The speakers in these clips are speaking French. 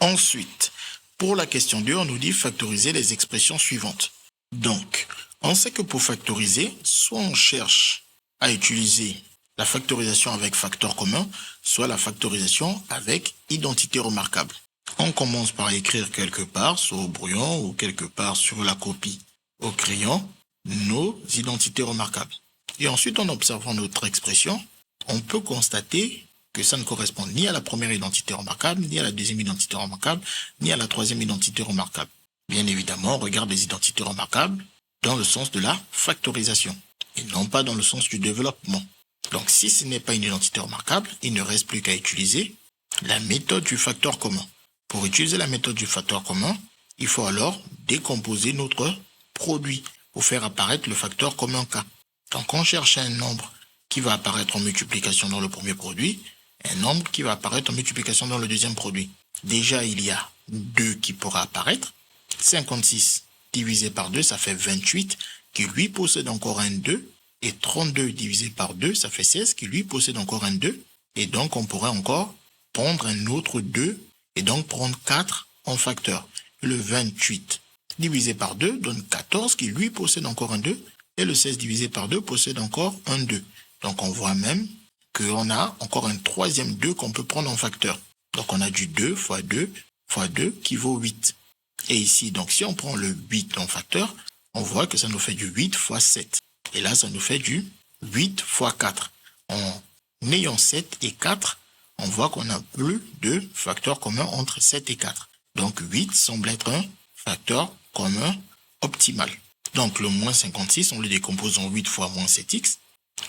Ensuite, pour la question 2, on nous dit factoriser les expressions suivantes. Donc, on sait que pour factoriser, soit on cherche à utiliser la factorisation avec facteur commun, soit la factorisation avec identité remarquable. On commence par écrire quelque part sur le brouillon ou quelque part sur la copie au crayon nos identités remarquables. Et ensuite, en observant notre expression, on peut constater que ça ne correspond ni à la première identité remarquable, ni à la deuxième identité remarquable, ni à la troisième identité remarquable. Bien évidemment, on regarde les identités remarquables dans le sens de la factorisation et non pas dans le sens du développement. Donc, si ce n'est pas une identité remarquable, il ne reste plus qu'à utiliser la méthode du facteur commun. Pour utiliser la méthode du facteur commun, il faut alors décomposer notre produit pour faire apparaître le facteur commun K. Donc, on cherche un nombre qui va apparaître en multiplication dans le premier produit, un nombre qui va apparaître en multiplication dans le deuxième produit. Déjà, il y a 2 qui pourra apparaître. 56 divisé par 2, ça fait 28, qui lui possède encore un 2. Et 32 divisé par 2, ça fait 16, qui lui possède encore un 2. Et donc, on pourrait encore prendre un autre 2, et donc prendre 4 en facteur. Le 28 divisé par 2 donne 14, qui lui possède encore un 2. Et le 16 divisé par 2 possède encore un 2. Donc, on voit même qu'on a encore un troisième 2 qu'on peut prendre en facteur. Donc, on a du 2 fois 2 fois 2 qui vaut 8. Et ici, donc, si on prend le 8 en facteur, on voit que ça nous fait du 8 fois 7. Et là, ça nous fait du 8 fois 4. En ayant 7 et 4, on voit qu'on n'a plus de facteur commun entre 7 et 4. Donc, 8 semble être un facteur commun optimal. Donc, le moins 56, on le décompose en 8 fois moins 7x.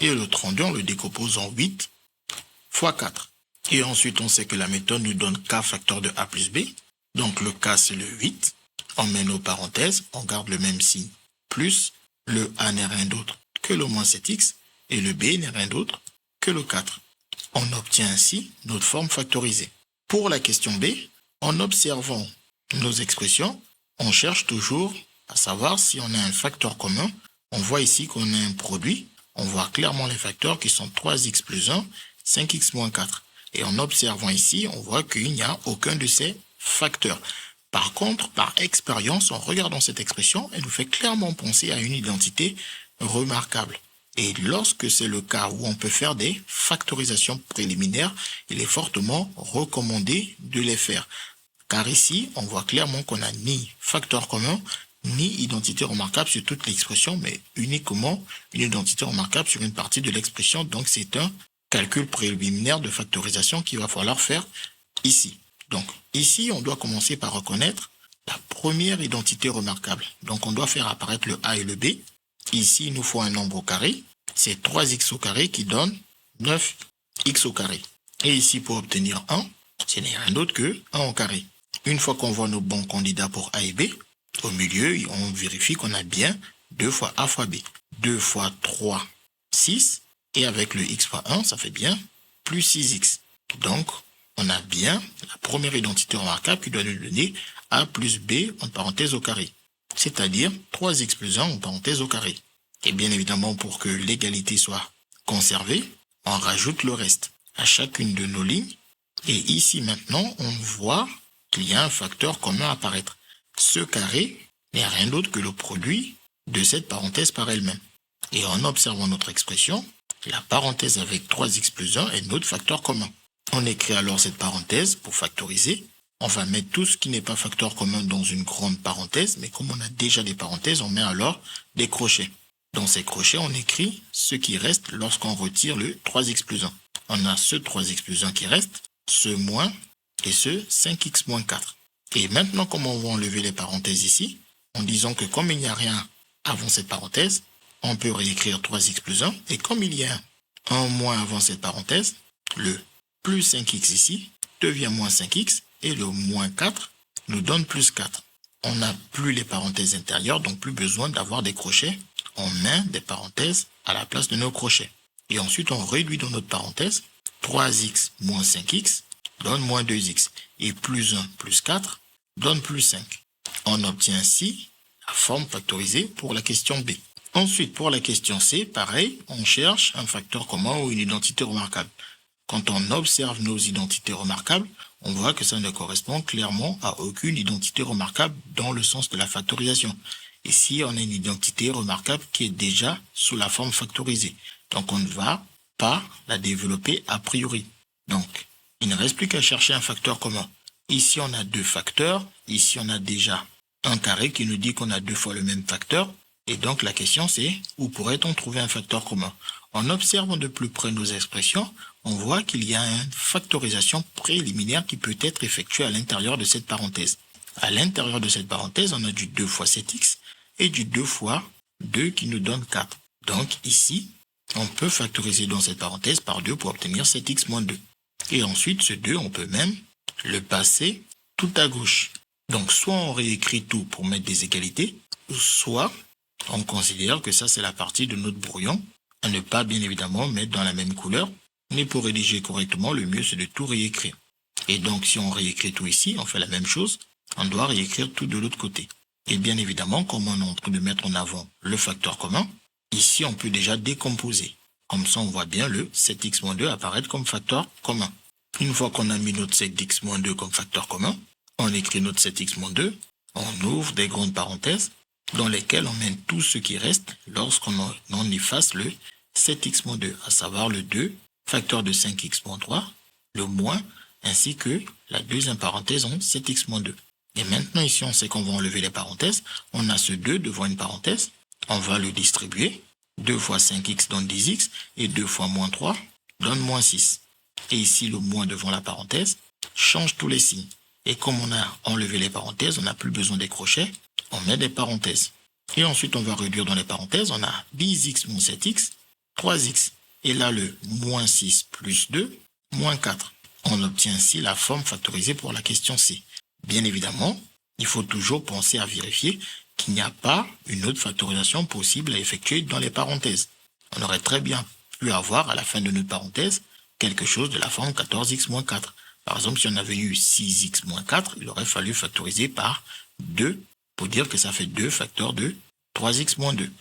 Et le 32, on le décompose en 8 fois 4. Et ensuite, on sait que la méthode nous donne k facteur de a plus b. Donc, le k, c'est le 8. On met nos parenthèses, on garde le même signe. Plus, le a n'est rien d'autre que le moins 7x. Et le b n'est rien d'autre que le 4. On obtient ainsi notre forme factorisée. Pour la question b, en observant nos expressions, on cherche toujours à savoir si on a un facteur commun. On voit ici qu'on a un produit. On voit clairement les facteurs qui sont 3x plus 1, 5x moins 4. Et en observant ici, on voit qu'il n'y a aucun de ces facteurs. Par contre, par expérience, en regardant cette expression, elle nous fait clairement penser à une identité remarquable. Et lorsque c'est le cas où on peut faire des factorisations préliminaires, il est fortement recommandé de les faire. Car ici, on voit clairement qu'on n'a ni facteur commun, ni identité remarquable sur toute l'expression, mais uniquement une identité remarquable sur une partie de l'expression. Donc, c'est un calcul préliminaire de factorisation qu'il va falloir faire ici. Donc, ici, on doit commencer par reconnaître la première identité remarquable. Donc, on doit faire apparaître le a et le b. Ici, il nous faut un nombre au carré. C'est 3x au carré qui donne 9x au carré. Et ici, pour obtenir 1, ce n'est rien d'autre que 1 au carré. Une fois qu'on voit nos bons candidats pour a et b, au milieu, on vérifie qu'on a bien 2 fois a fois b. 2 fois 3, 6. Et avec le x fois 1, ça fait bien plus 6x. Donc, on a bien la première identité remarquable qui doit nous donner a plus b en parenthèse au carré. C'est-à-dire 3x plus 1 en parenthèse au carré. Et bien évidemment, pour que l'égalité soit conservée, on rajoute le reste à chacune de nos lignes. Et ici maintenant, on voit qu'il y a un facteur commun à apparaître. Ce carré n'est rien d'autre que le produit de cette parenthèse par elle-même. Et en observant notre expression, la parenthèse avec 3x plus 1 est notre facteur commun. On écrit alors cette parenthèse pour factoriser. On va mettre tout ce qui n'est pas facteur commun dans une grande parenthèse, mais comme on a déjà des parenthèses, on met alors des crochets. Dans ces crochets, on écrit ce qui reste lorsqu'on retire le 3x plus 1. On a ce 3x plus 1 qui reste, ce moins et ce 5x moins 4. Et maintenant, comment on va enlever les parenthèses ici? En disant que comme il n'y a rien avant cette parenthèse, on peut réécrire 3x plus 1. Et comme il y a un moins avant cette parenthèse, le plus 5x ici devient moins 5x. Et le moins 4 nous donne plus 4. On n'a plus les parenthèses intérieures, donc plus besoin d'avoir des crochets. On met des parenthèses à la place de nos crochets. Et ensuite, on réduit dans notre parenthèse. 3x moins 5x donne moins 2x. Et plus 1 plus 4 donne plus 5. On obtient ainsi la forme factorisée pour la question B. Ensuite, pour la question C, pareil, on cherche un facteur commun ou une identité remarquable. Quand on observe nos identités remarquables, on voit que ça ne correspond clairement à aucune identité remarquable dans le sens de la factorisation. Ici, on a une identité remarquable qui est déjà sous la forme factorisée. Donc, on ne va pas la développer a priori. Donc, il ne reste plus qu'à chercher un facteur commun. Ici, on a deux facteurs. Ici, on a déjà un carré qui nous dit qu'on a deux fois le même facteur. Et donc, la question, c'est où pourrait-on trouver un facteur commun? En observant de plus près nos expressions, on voit qu'il y a une factorisation préliminaire qui peut être effectuée à l'intérieur de cette parenthèse. À l'intérieur de cette parenthèse, on a du 2 fois 7x et du 2 fois 2 qui nous donne 4. Donc ici, on peut factoriser dans cette parenthèse par 2 pour obtenir 7x moins 2. Et ensuite, ce 2, on peut même le passer tout à gauche. Donc soit on réécrit tout pour mettre des égalités, soit on considère que ça c'est la partie de notre brouillon, à ne pas bien évidemment mettre dans la même couleur, mais pour rédiger correctement, le mieux c'est de tout réécrire. Et donc si on réécrit tout ici, on fait la même chose, on doit réécrire tout de l'autre côté. Et bien évidemment, comme on est en train de mettre en avant le facteur commun, ici on peut déjà décomposer. Comme ça on voit bien le 7x-2 apparaître comme facteur commun. Une fois qu'on a mis notre 7x-2 comme facteur commun, on écrit notre 7x-2, on ouvre des grandes parenthèses dans lesquelles on mène tout ce qui reste lorsqu'on efface le 7x-2, à savoir le 2, facteur de 5x-3, le moins, ainsi que la deuxième parenthèse en 7x-2. Et maintenant ici on sait qu'on va enlever les parenthèses, on a ce 2 devant une parenthèse, on va le distribuer, 2 fois 5x donne 10x, et 2 fois moins 3 donne moins 6. Et ici le moins devant la parenthèse change tous les signes. Et comme on a enlevé les parenthèses, on n'a plus besoin des crochets, on met des parenthèses. Et ensuite, on va réduire dans les parenthèses, on a 10x moins 7x, 3x. Et là, le moins 6 plus 2, moins 4. On obtient ainsi la forme factorisée pour la question C. Bien évidemment, il faut toujours penser à vérifier qu'il n'y a pas une autre factorisation possible à effectuer dans les parenthèses. On aurait très bien pu avoir à la fin de notre parenthèse quelque chose de la forme 14x moins 4. Par exemple, si on avait eu 6x moins 4, il aurait fallu factoriser par 2 pour dire que ça fait 2 facteurs de 3x moins 2.